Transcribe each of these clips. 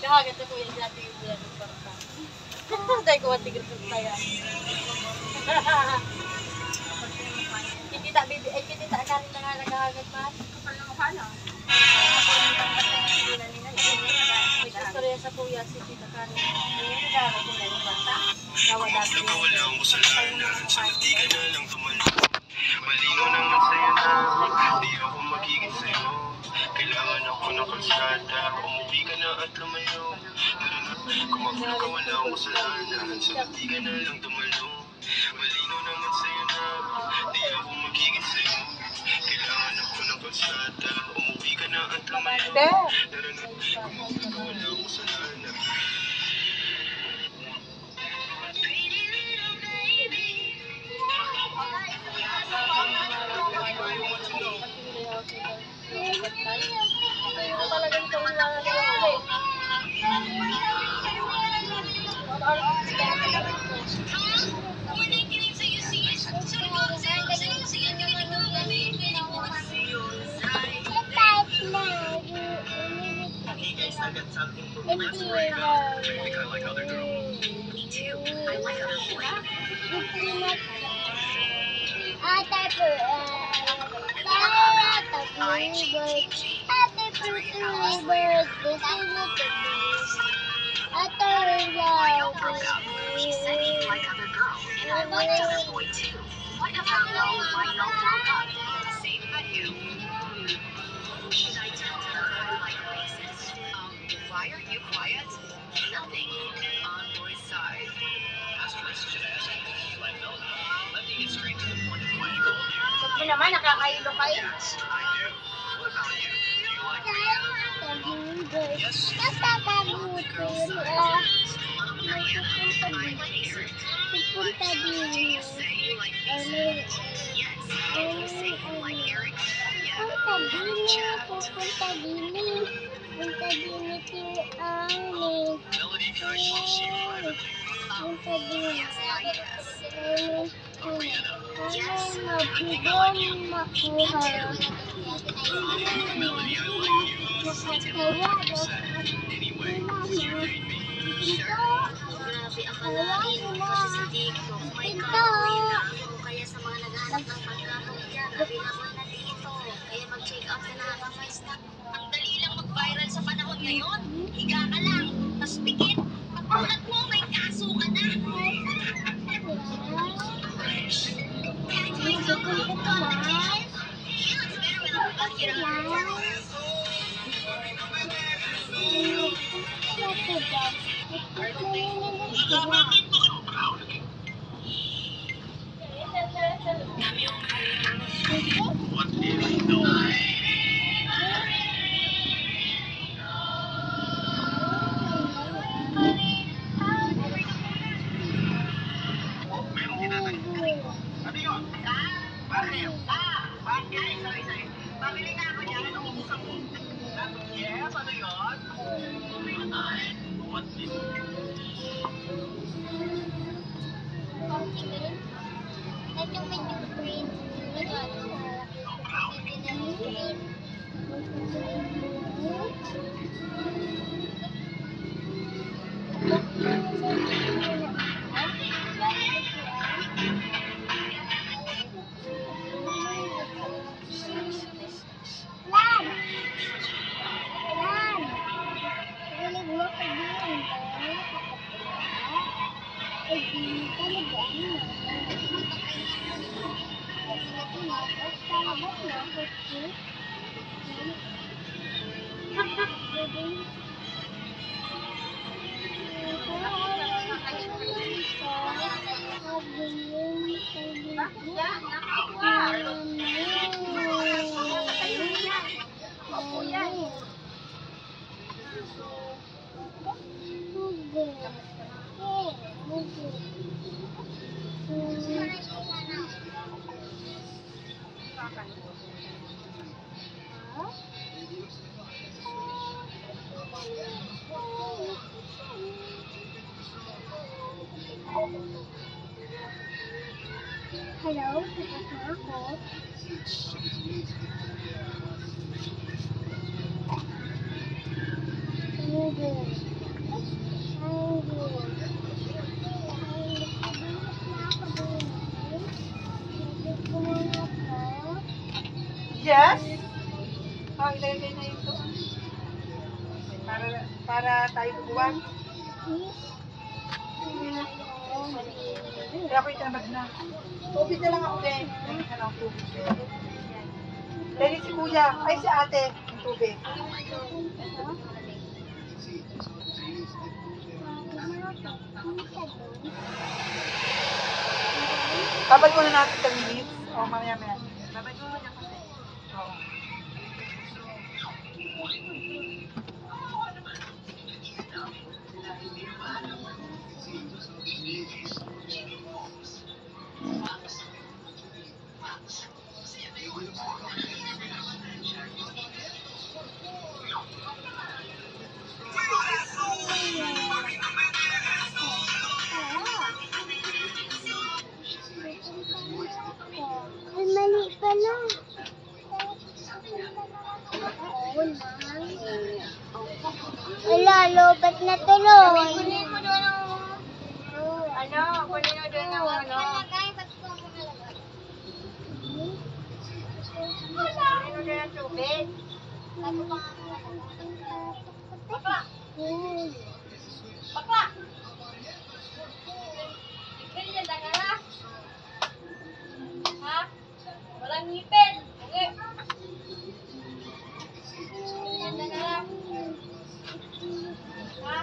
Naghahagat ako yung dati yung bulan ng parta. Dahil ko matigil sa kaya. Kitita bibi, ay kitita kanin na nga naghahagat man. Kapal ng ukala. May istorya sa kuya si Tita Karin. Naghahagat yung bulan ng parta. Nawa dati yung walang kasalanan, sa di ka na lang tumalo. Malino naman sa'yo na, di ako magiging sa'yo. Kailangan ako ng kalsada, umuwi ka na at lumayo. Kung magulo ka walang kasalanan, sa di ka na lang tumalo. Malino naman sa'yo na, di ako magiging sa'yo. Kailangan ako ng kalsada, umuwi ka na at lumayo. Kung magulo ka walang kasalanan. Talagang kailangan ko ulit. She said you like other girls, and I like other boy too. What about no? Why y'all broke up? Same about you. Should I tell her I like races? Why are you quiet? Nothing. On boy's side. Asterisk should ask you like Melody. Let me get straight to the point of why you called you. Ba't mo naman nakakailo kayo? Yes, I do. What about you? Do you like Rihanna? Yes. Pupunta din. You say you like Mason? Yes. Did you say you like Eric? Yeah. Pupunta din. Melody, can I talk to you privately? Yes, I guess. Rihanna. Yes. I think I like you. Melody, I like you. You said. Anyway, you date me. Grabe ang malalim kasi sa dito. May kaawin na ako. Kaya sa mga naghahanap ng pagkakawin dyan, available na dito. Kaya mag-check out ka na ng may stock. Ang dali lang mag-viral sa panahon ngayon. Higa ka lang, tas pikit. Pagpulat mo, may kaso ka na. What is the way? Meron tinatanong. Ano yun? Bakit? Bakit? Sorry. Pabili na ako niya. Anong umusap mo? Yes, ano yun? What is Hello, tapos na ako. Noodles. Yes? Oh, ilagay na ito. Para tayo buwan. Kaya ako itamad na. Tubig na lang ako, Ben. Tubig na lang ako, tubig, Ben. Dali si kuya. Ay, si ate. Yung tubig. Babad muna natin 10 minutes. O, mamaya-maya. Babad mo muna kasi. Oo. Ay, mali pala. Wala, lobat na tuloy. Kunin mo doon ang... Ano? Kunin mo doon ang ano? Kunin mo doon ang tubig. Bakla! Bakla! Ikaw niya dagala? Ha? Walang ngipin. Okay. Yan dagala. Ha?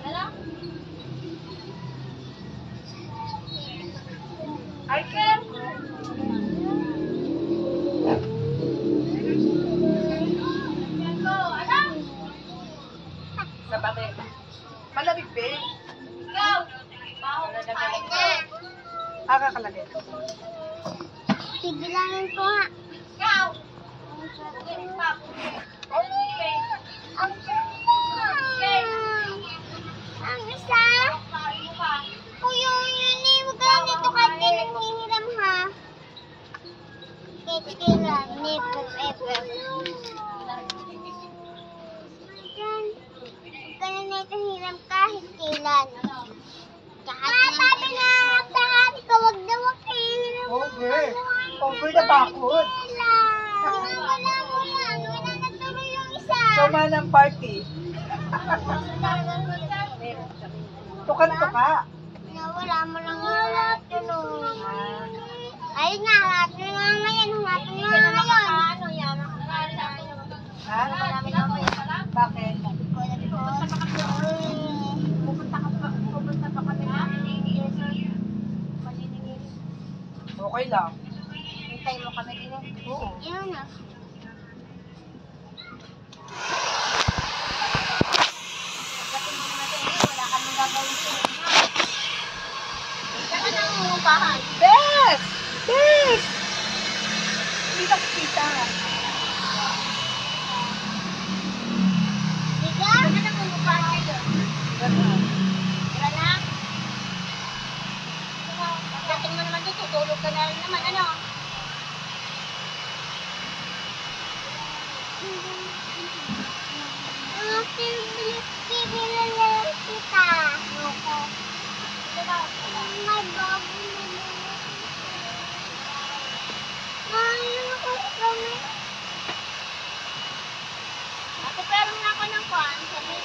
Hello! Michael? Sa bate. Malamig, Ben. Kakalagay. Tigilangin ko nga. Ang ang isa? Kuya, yun eh. Huwag ka lang dito kahit kayo nanghihiram ha. Kahit kailan. Never ever. Yan. Huwag ka lang dito hiram kahit kailan. Sabi na tahan ka. Huwag na huwag kayo hiram. Over. Over the bakod. Wala mo yan. Wala na tuloy yung isa. Suma ng party. Tukan-tuka. Nawala mo lang yung lahat tuloy. Ayun nga, lahat na nga ngayon. Lahat na nga ngayon. Ano yan? Ha? Bakit? Pupunta pa kami na. Okay lang. Hintay mo kami din. Oo. Yun na. Pagdating mo naman sa inyo, wala kami gagawin sa inyo. Saka nang umupahan. Bes! Bes! Hindi nakikita. Diga? Saka nang umupahan kayo. Ganun. Wala na. Pagdating mo naman dito, tutulog ka na rin naman. Ano? Bibili lang kita. May bago na ayun ako kami. Ako pero na ako ng kwan. Sabi.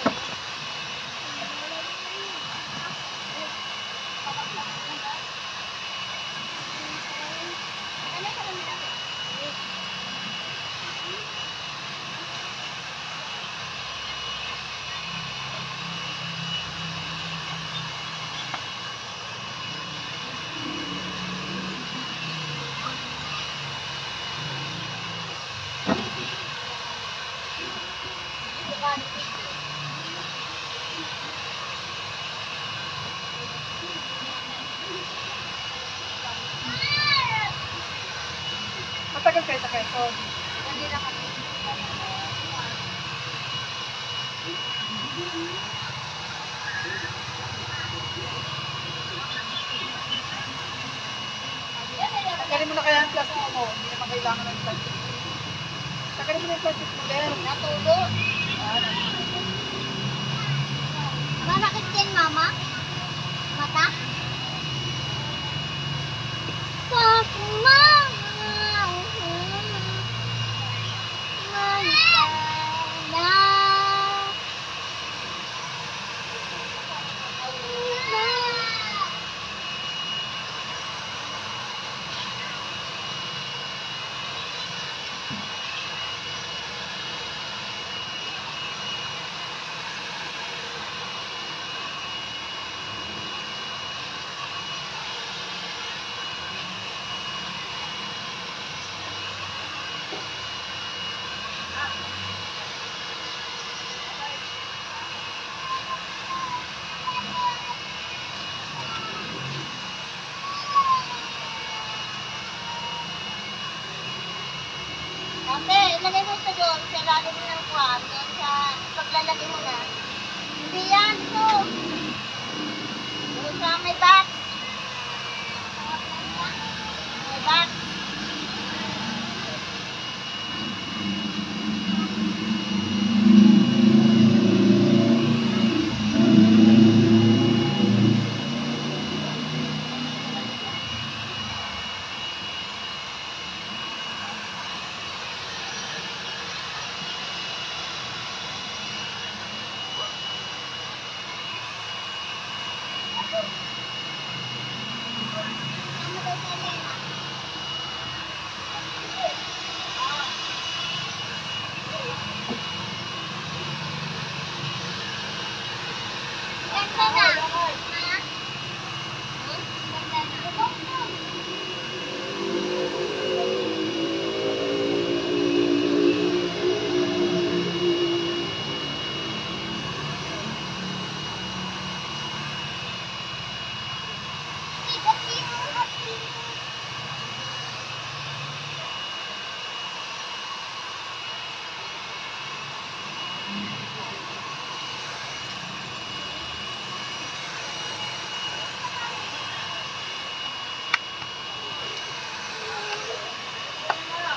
Ano ka naman ako? Matagal kayo sa Quezon. Hindi na kami. mo na kaya ang plastic mo. Hindi naman kailangan ng plastic. Tagalin mo na yung plastic mo, Ben. Natulo. Manakit din, Mama? Mata? Ate, ilagay mo ito doon sa ilalim mo ng kwan, doon sa paglalagay mo na. Hindi yan, ito. Doon sa may box. May box. Ganda na. Ha? Ganda na.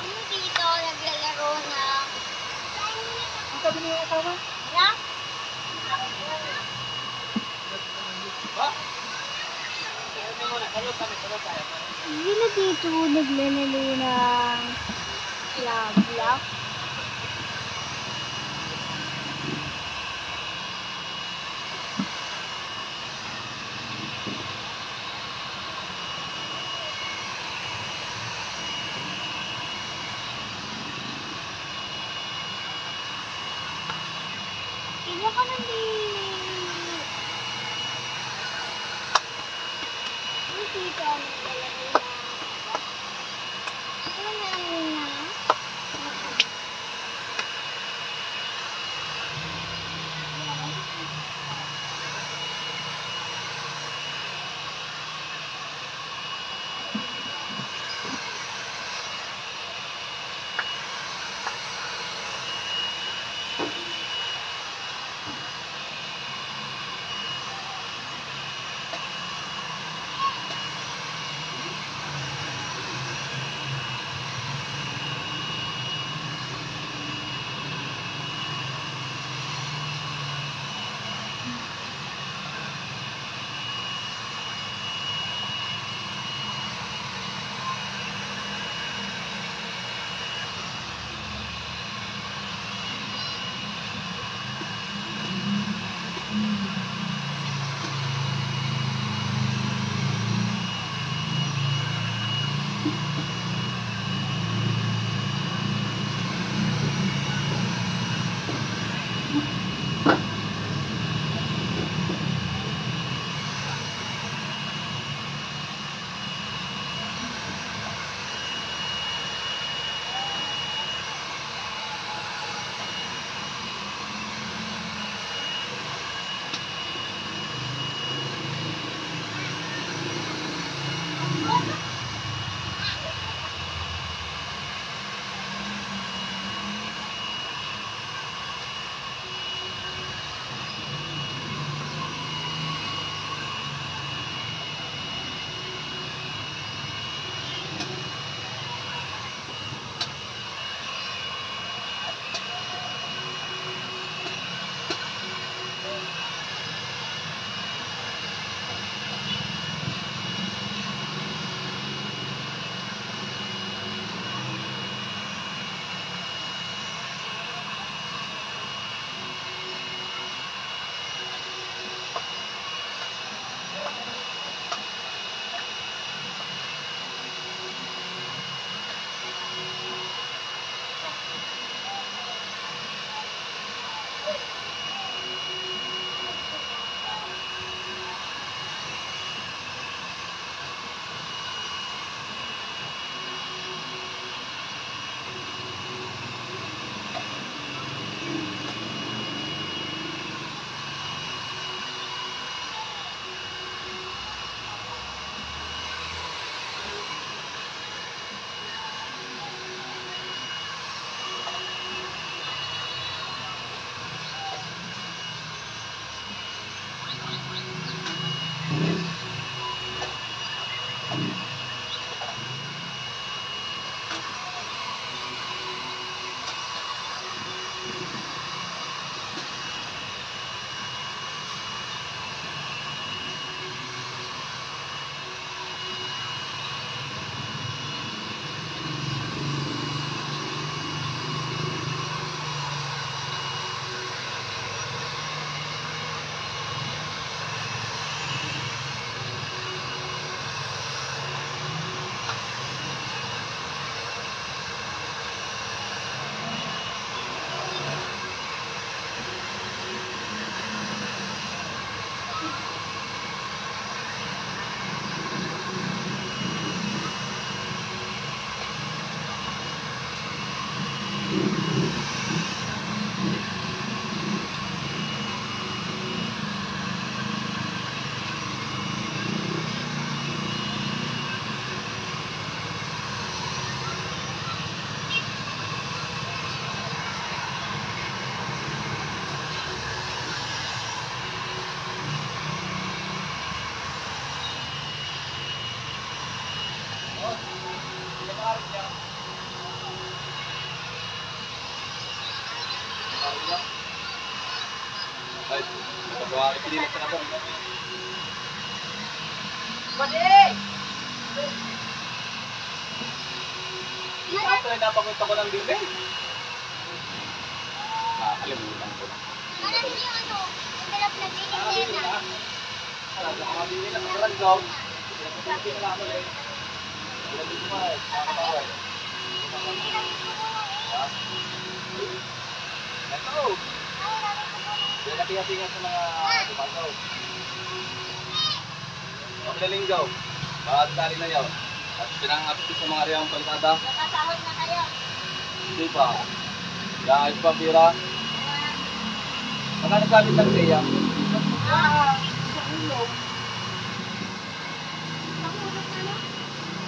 Yung dito, naglalaro ng... Ang sabi niyo yung asawa? Na? Hindi na dito naglalaro ng love. Kaya ka nandito. Yung dito, naglalaro ng... Ano namin na? Ay, pagawa ko pinilit na ito. Mali! Ito ay napakunta ko ng bibi. Nakakalimutan ko. Alam niyo ano, envelope na tingin na. Alam ko mga bibi na pagkalangaw. Pinapagpapin na ako eh. Ilan din ko eh. Nakakatawag. Ito! Yan natin-atingan sa mga tumangaw. Paglalinggaw. Pakatali na yaw. At pinangapit sa mga riyang pagkada. Nakasahod na kayo. Hindi pa. Dahil pa pira. Magkano gamit ng siya? Mahulog na no?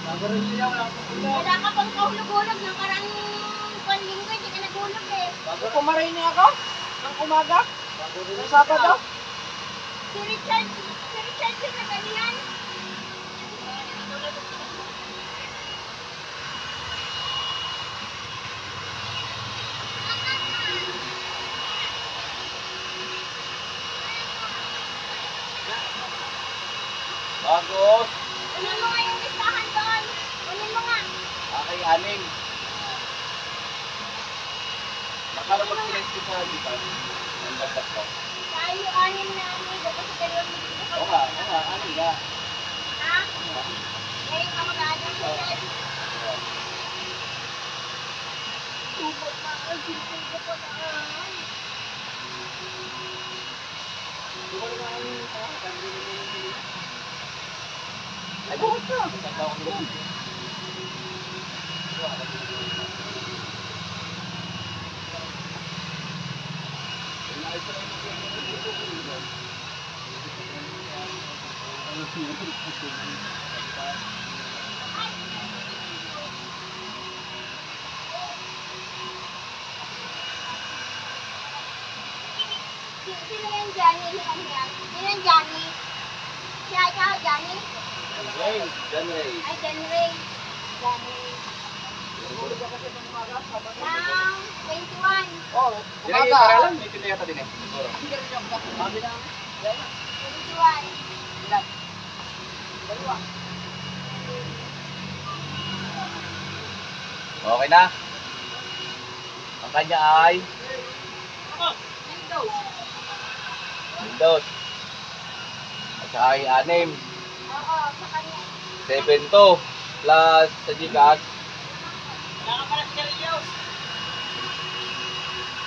Nagaroon niya wala akong pagkada. Wala ka pang kahulog-hulog ng karang panlinggo, hindi ka naghulog eh. Kumaray niya ako? Ng umaga? Ng Sabado? Si Richard yung naganihan. Bagos! Kunin mo nga yung listahan doon. Kunin mo nga. Akay aning. Nakala mag-select ko sa halipan. Ang bagtas ko. Tayo anim na amigo kasi dalawang amigo ko. Oo nga, aning nga. Ha? Ngayon ka mag-aaral sa Ted. Tubot na ang sisigo ko na. Ay, bukas na! Sino yan, Johnny? Sino yan? Sino yan, Johnny? Siya, ikaw, Johnny? Ray, John Ray. Ay, John Ray. Johnny. Ng 21. Oo. Sila yung paralan, may pinayata din eh. Siguro. 21. Okay na. Ang kanya ay Windows. At saka ay 6. Oo, sa kanya. 7 to. Plus sa Gcash.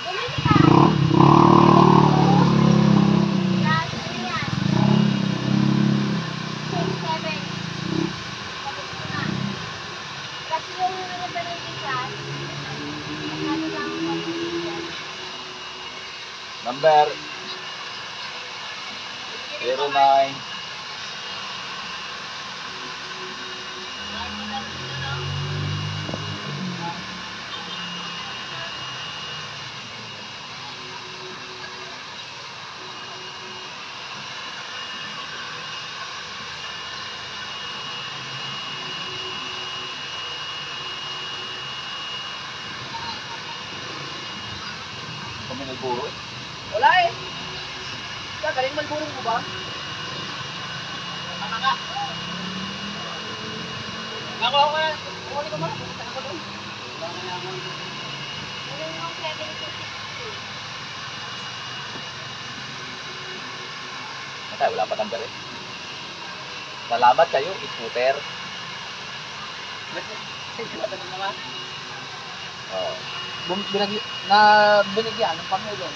Bumili ka. Plus, ano yan? 6, 7. Tapos ko na. Kasi yung ano ba ng Gcash, ano lang ang pag-ibig. Number 09. Kami nagburo eh. Wala eh. Ika, galing malburong mo ba? Nga. Ako yan. Kukunin ko mo. Pupunta ako doon. Ano yung 7 to 60? Matay, wala pa number eh. Salamat kayo, scooter. Oo. Binigyan ng Panginoon.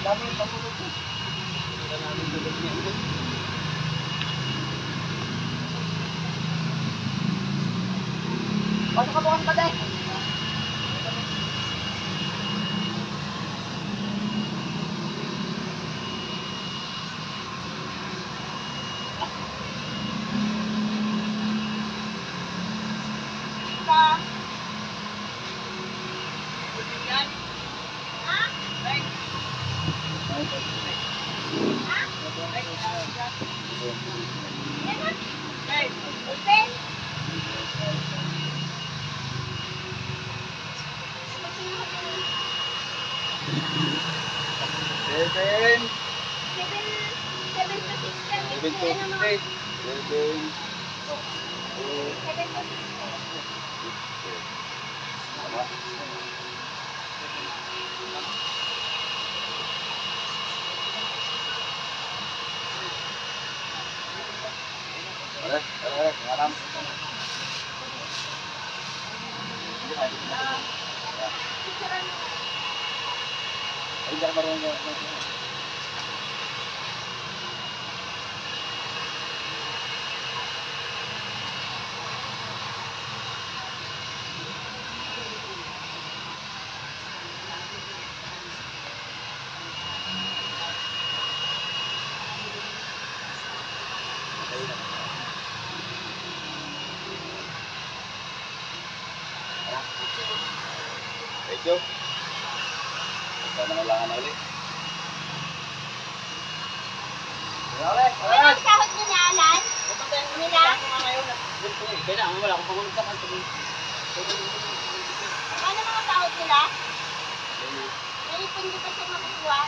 Dami yung pamulog ko. Paano ka bukas pa dahil? Open. Seven. 7 to 6 kami. Seven to Ano mga- six. Seven. 7 to 6. Tama. Ngaram. Ay, jangan marunong. Ito. Sana nalangan ulit. Ulit. Ano ang sahod mo na, Alan? Nila? Kaya na, wala akong pangulit sa kanto. Ano mga sahod nila? Nalipin ko pa siya makukuha.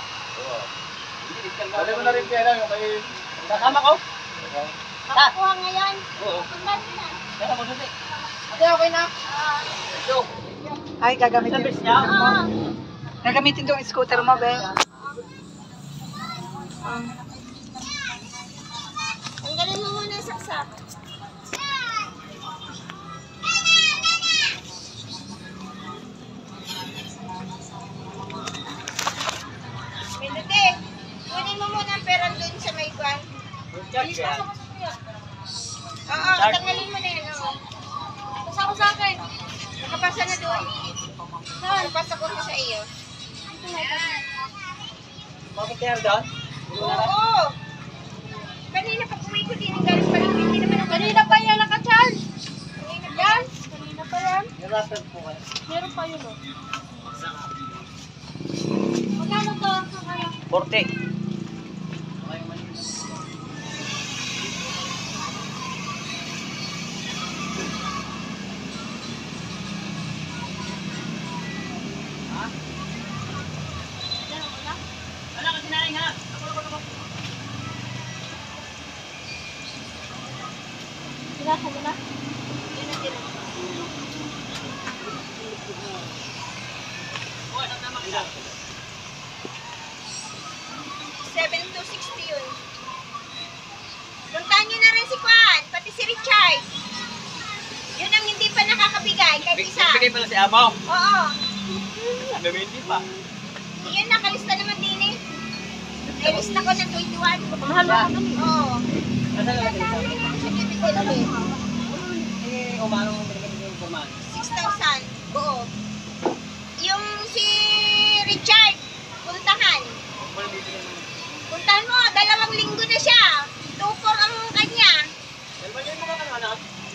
Dali mo na rin kaya yung may kasama ko. Makukuha ngayon. Oo. Punta na. Kaya mo susi. Ate, okay na? Ito. Ay, gagamitin. Oo. Gagamitin tong scooter mo, be. Tanggalin mo muna yung saksak. Minute, kunin mo muna ang pera dun sa may kwan. Oo, tanggalin mo na yan. Oo. Pasa ko sa akin. Nakapasa na doon. Nakapasa ko na sa iyo. Bakit kaya doon? Oo. Kanina pag uwi ko din, galing pa rin. Hindi naman ako. Kanina pa yan naka-charge. Kanina pa yan? Kanina pa yan? Nirasan po kayo. Meron pa yun, oh. Magkano to? 40. Tirahan mo na? 7 to 60 yun. Puntahan nyo na rin si Kwan, pati si Richard. Yun ang hindi pa nakakabigay, kahit isa. Bigay pala si Amo. Oo. Sabi mo hindi pa. Yun, nakalista naman din eh. Nailista ko ng 21. Mahal ba? Oo. Nasa lang ito? Certificate of it. Eh, umano mo binigay yung formal. 6,000. Oo. Yung si Richard, puntahan. Puntahan mo, 2 linggo na siya. 2-4 ang kanya.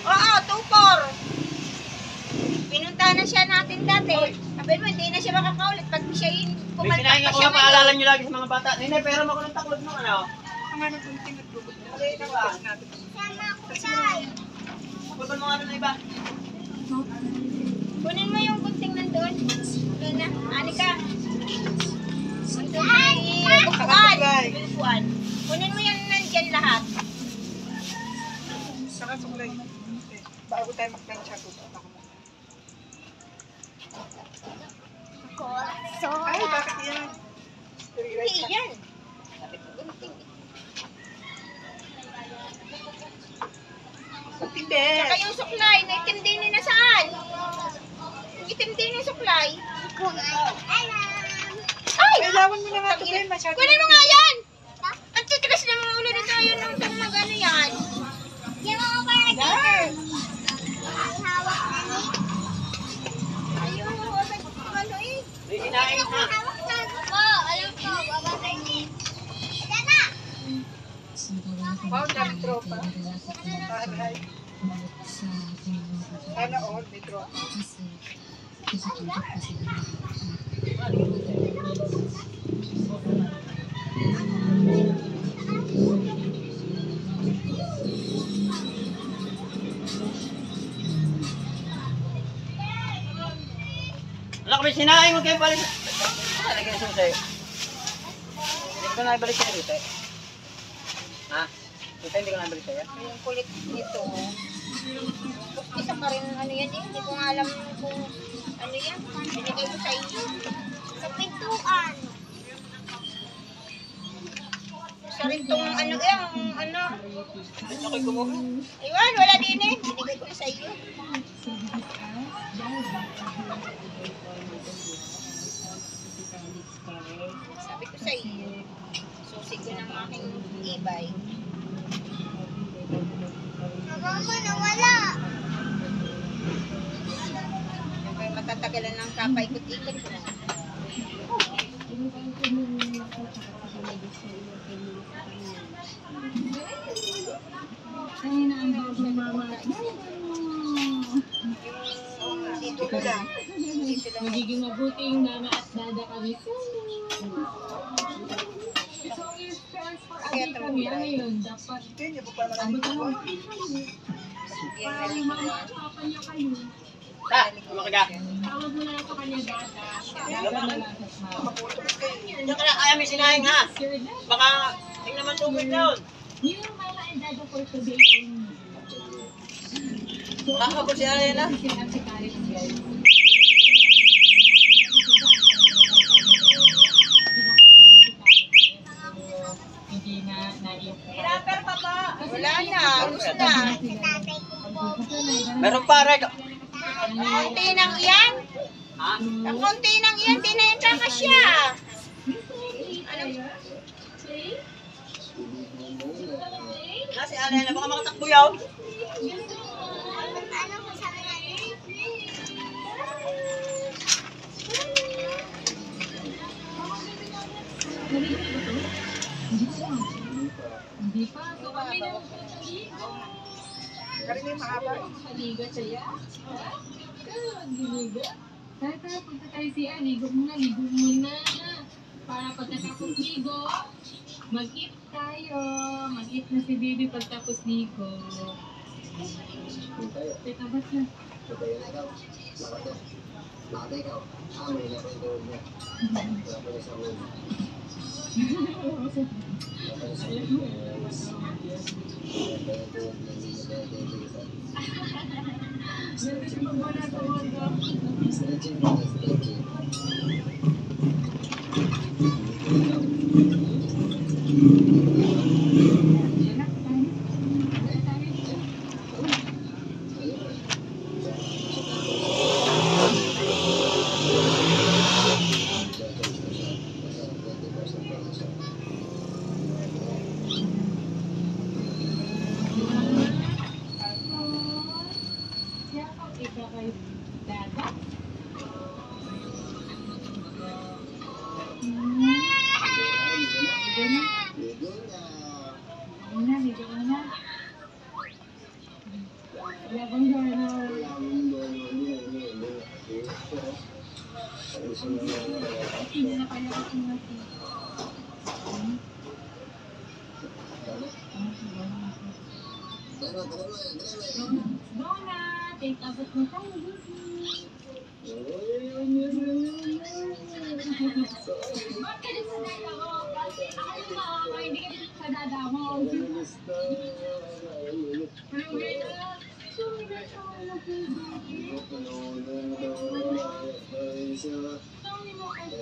Oo, 2-4. Pinuntahan na siya natin dati. Sabi mo, hindi na siya makakaulit pag siya yun. May sinahin ako nga, paalala nyo lagi sa mga bata. Nene, pero mo ko ng taklod nung ano. Ang ano kung tinutubot na. Alay na ba? Sama ko dyan. Pagod mo ano na iba. Kunin mo yung kunting nandun. Doon na. Ani ka. Nandun ay bukuan. Kunin mo yan nandyan lahat. Saka sukulay. Okay. Bago tayo magplansya, tutulak ako muna. Ay, bakit yan? Hindi yan. Gunting. Kunting, be. Saka yung suklay, na itim din na saan? Yung itim din yung suklay. Ay! Kailangan mo na nga ito, be. Masyado. Kunin mo nga yan! Ang titigas na mga ulo nito. Ayun ang itong mag-ano yan. Yung mga parang ayun, ano eh. May sinahin ha. Alam ko, babatay ni. Ayan na! Wow, dami tropa. Hi. Sana all, may tropa. kami sinaing, huwag kayo balik. Talaga yung susi. Hindi ko na ibalik sa'yo dito. Ha? Dito hindi ko na ibalik sa'yo. Yung kulit nito. Isa pa rin ano yan eh. Hindi ko nga alam kung ano yan. Binigay ko sa iyo. Sa pintuan. Isa rin tong ano yung ano. Ano kayo kumuha? Ayun, wala din eh. Binigay ko na sa iyo. Sabi ko sa iyo. Susi ko ng aking e-bike. Mama, nawala. Siyempre matatagalan ng kapaikot-ikot ko na. Dito ko lang. Dito lang. Magiging mabuti yung mama at dada kami. Kaya Kami ngayon, dapat Hindi po pa naman ito. Yan nalikuan. Ha? Kumakaga. tawag mo na sa kanya dada. Dada na lang sa mama. Diyan ka na, kaya may sinaing ha. Sure na. Baka, tingnan naman tubig na yun. Yung mama and dada for today only. Kakabot si Alena. Kasi si Karen guys. Hindi na naiyak. Wala na. Gusto na. Meron pa, Rek. Konti nang iyan. Ha? Ang konti nang iyan. Di na yan kakasya. Si Alena, baka makatakbo yaw. Hindi pa. So kami na Karin yung mahaba. maligo siya. Ligo. Tata, punta tayo siya. Ligo muna, ligo muna. Para pagkatapos ligo, mag-eat tayo. Mag-eat na si baby pagtapos ligo. Teka, ba't na? Siapa kita kay dada? Ligo na. Labang gana. Hindi na kaya ako natin. Go na! Take abot mo tayo. Ba't ka din sa dada mo? Akala mo ako, hindi ka din sa dada mo. Pero gano'n. Sorry na siya. Sorry mo kasi.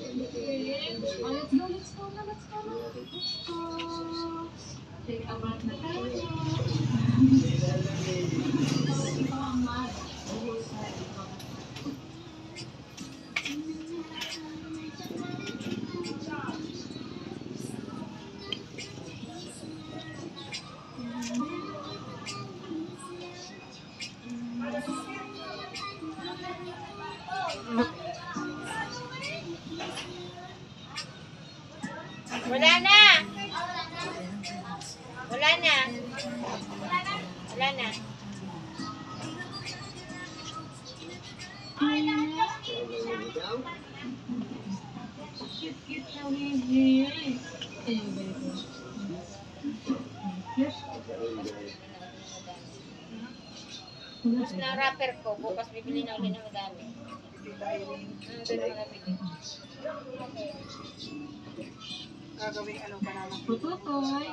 Let's go, let's go na, let's go na. Let's go. Take abot na tayo. Wala na. Wala na. Wala na. Cute na baby. Ayun, baby. Tapos na wrapper ko. Bukas bibili na ulit ng madami. Tita Irene. Gagawin ano pa naman. Tututoy.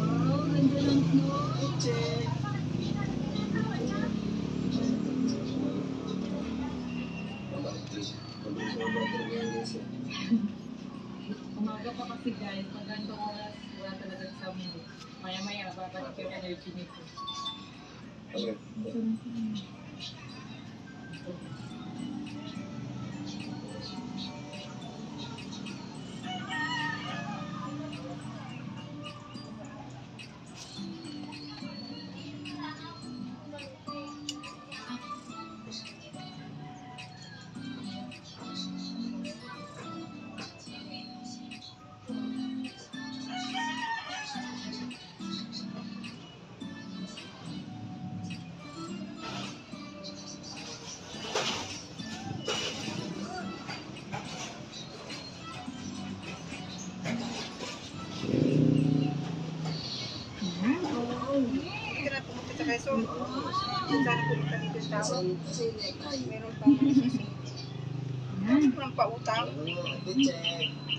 Wow, ganda ng floor. Umaga pa kasi guys, pag ganito oras, wala talaga sa mundo. Maya-maya, babalik yung energy nito. Hindi ka na pumunta sa Quezon. Sana pumunta dito yung tao. Meron pang sising. Meron pang pautang.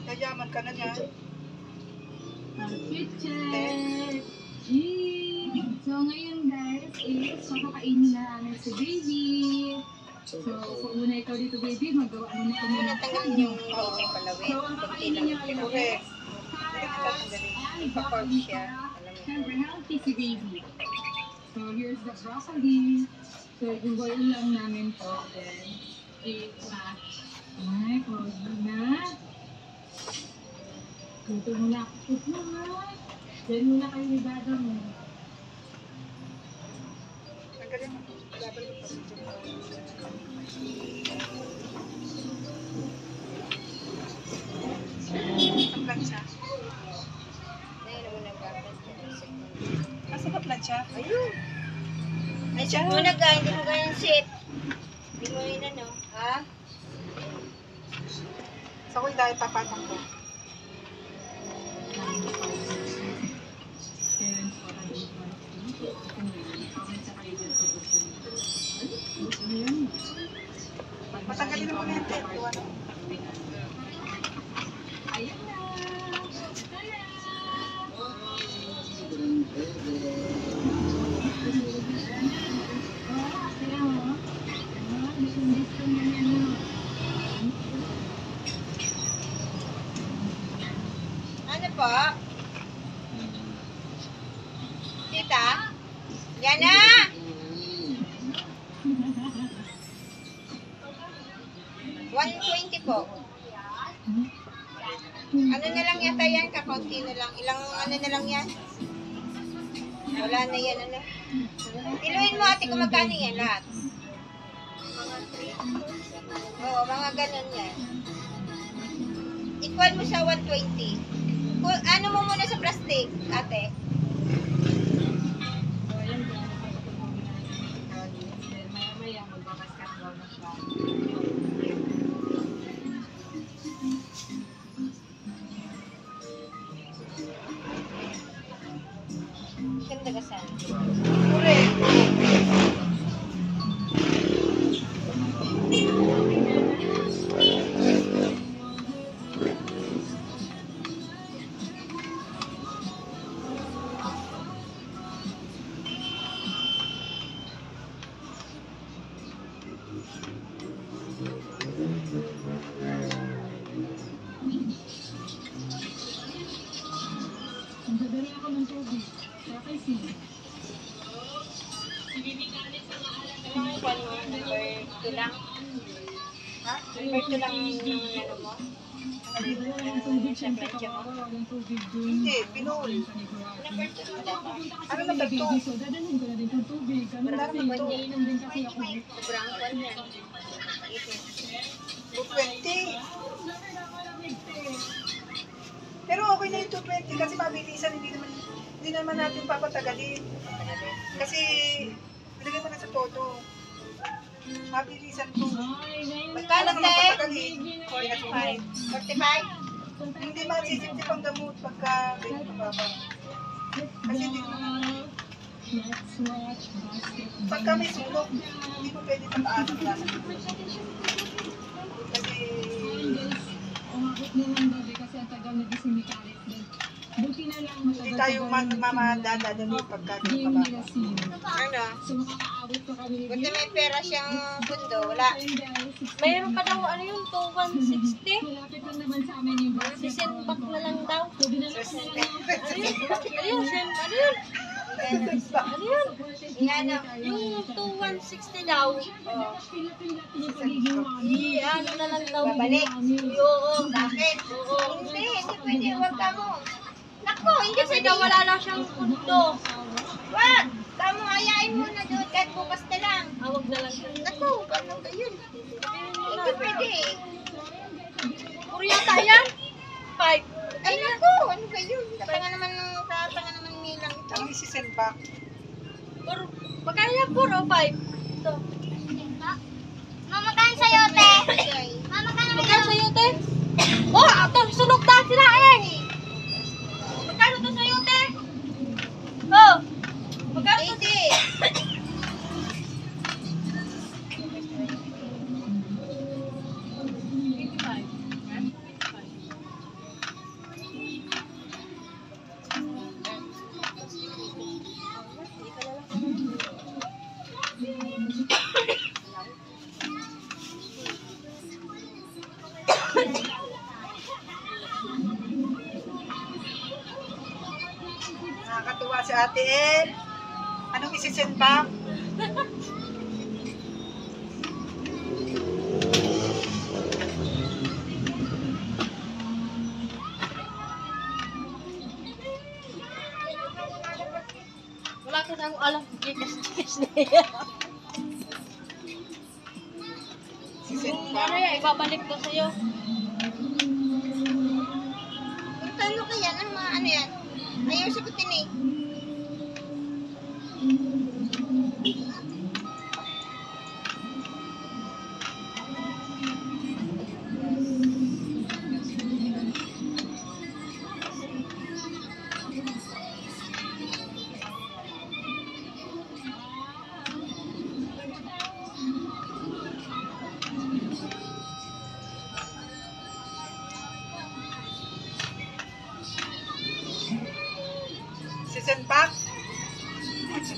Kayaman ka na niya. Outfit check! Yee! So ngayon guys is kakakainin na namin si baby. So kung una ikaw dito baby, magawa mo na kami ng Natanggalin yung may palawin. So ang kakainin niya ngayon Correct. ay Ipa-corp siya. Siyempre, healthy si baby. So, here's the broccoli. So, yung boil lang namin to. Then, i-mash. Ay, cozy na. Dito muna ako. Cook mo nga. Diyan muna kayo ni Dada mo. Ang galing mo. Laban mo pa dito. Ang plancha. Ngayon mo nagpapas. Asa ba plancha? Ayun. Ay, shit mo na guys. Hindi mo ganyan shit. Hindi mo yun ano. Ha? Sa ko dahil papatang ko. Parents ko na dito. Comment sa kayo dito. Ano yan? Matanggalin mo na yung tape. Ano? Ayan na! Tada! Oh, kaya mo. Gusto niya yan, no? Ano po? Tita? Yan na! $120 po. Ano na lang yata yan? Kakaunti na lang. Ilang ano na lang yan? Wala na yan. Ano? Iluin mo ate kung magkano yan lahat. Oo, mga ganun yan. Equal mo sa 120. Ano mo muna sa plastic, ate? So, ayan, ganyan na pala kung then maya-maya magbakas-cut daw na siya. Ganda ka sana. Correct. Nagdadala ako ng tubig. Kaya kay Sid. Ano mo, number 2 lang? Ha? Number 2 lang yung ano mo? Nagdadala ng tubig. Siyempre, kawawa. Walang tubig dun. Hindi, pinol. Number 2 mo dapat. Ano na ba ito? So, dadalhin ko na din ng tubig. Ano Wala kasi, naman to. inom din kasi ako. Sobrang kwan yan. 220. Pero okay na yung 220 kasi mabilisan, hindi naman natin papatagalin. Kasi, ilagay mo na sa todo. Mabilisan to. Ay, ngayon Magkano na. naman te? pagkakalin? 45. 45? Hindi masisipsip ang gamot pagka ganyan mababa. Kasi hindi naman, Let's watch basketball. pagka may sulok, hindi mo pwede tamaan ang lasa. Kasi, Umabot naman gabi kasi ang tagal na gising ni Karit din. Buti na lang hindi tayo magmamadadadali pagka game ganyan nila mababa. sino. Ano? So makakaabot pa kami ni Buti may pera siyang bundo. Wala. Mayroon pa daw, ano yun, 2,160? Malapit lang naman sa amin yung Send back na lang daw. So dinala ko na lang Ayun, send, ano yun? Ano yun? Ano? Yung 2,160 daw. pila-pila yung pagiging mami. Ano na lang daw. Babalik. Oo. Bakit? Hindi pwede. Huwag ka mo. Naku, hindi Kasi pwede. daw wala lang siyang pundo. Wag! Kamu, ayain mo na doon kahit bukas na lang. Awag na lang siya. Naku, paano ba yun? Hindi pwede. Puro yata yan? 5. Ay, naku, ano ba yun? Tatanga naman nilang ito. Ang isi-send back. Puro, magkano yan? Puro 5. Ito. Mama, kain sa'yo, te. Mama, kain Magkano sa'yo, te? Oh, ito, sunog ta sila eh. Magkano to sa'yo, te? Oh, magkano to? 80. Nakakatuwa si Ate El. Anong isi-send back? Wala ka nang alam kung kikas niya. Isi-send Ano back. yan, ibabalik ko sa'yo. Ano kaya? Ano yan? Ayaw sagutin eh. Isi-send back. Si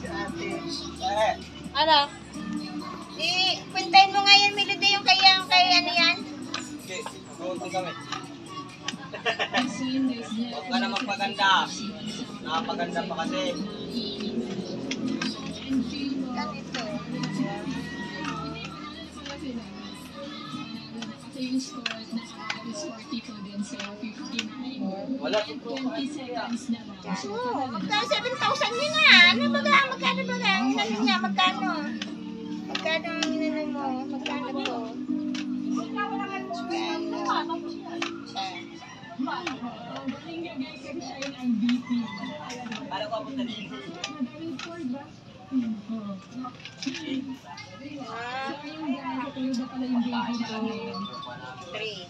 Ate. Ano? Puntahin mo nga yan, Melody, yung kay ano yan? Okay, mag-uunti kami. So yun guys, Huwag ka na magpaganda. Nakapaganda pa kasi. Ganito. Kasi yung score na is 40 din, so 59. Wala. 20 seconds na lang. So, Magkano 7,000 yun nga. Magkano ba nga? Ano nga, magkano? Magkano ang inano mo? Magkano to? galing nga guys, kasi siya yung MVP. Kala ko punta din. Madaming score ba? Ah, So yung guys, katuloy ba pala yung baby namin? 3.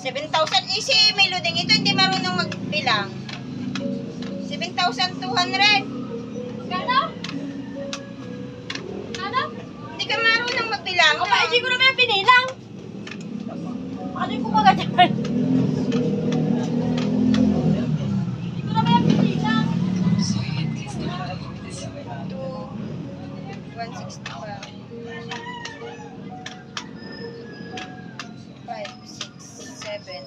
7,000 easy, Melody. Ito hindi marunong magbilang. 7,200. Gano? Ano? Hindi ka marunong magbilang. O, hindi ko naman yung pinilang. Ano yung kumaga dyan? Hindi ko naman yung pinilang. 160 pa. 5, 6, 7.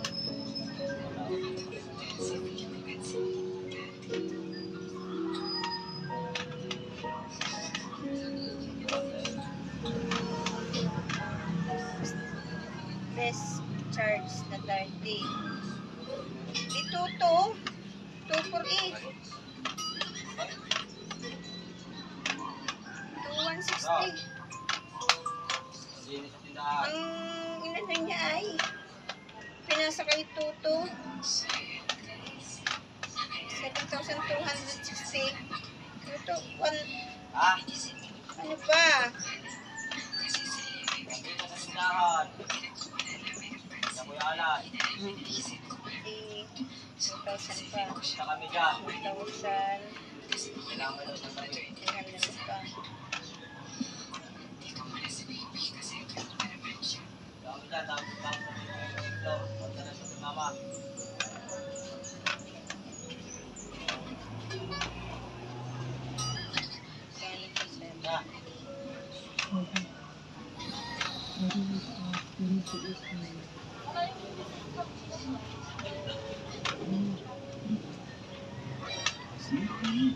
Best charge na 30. Dito 2. 2 for 8. Hindi sa tindahan. Ang inano niya ay pinasa kay Tuto. 7,260. Tuto, Ha? ano ba? Dito sa tindahan. Sa Kuyalan. Eh, 2,000 pa. Kita kami dyan. 2,300 Kailangan daw sa tabi. pa. Kami dyan, tapos sa ito. Punta na sa mama. Ya.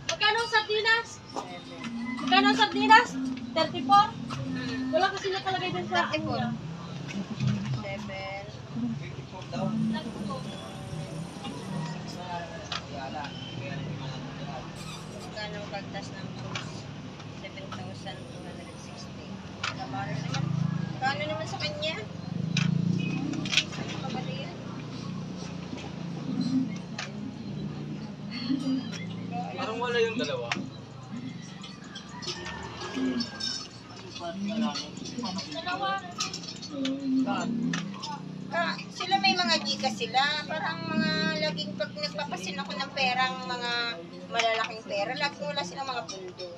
Magkano ang sardinas? Magkano ang sardinas? 34? Wala kasi nakalagay dun sa... 34. 7. Kuyalan. Magkano ang kaltas ng fruits? 7,260. Kamano naman. Kano naman sa kanya? Ano ka ba yan? Parang wala yung dalawa. Sila may mga gigas sila. Parang mga laging pag nagpapasin ako ng perang mga malalaking pera, lagi wala silang mga pundo.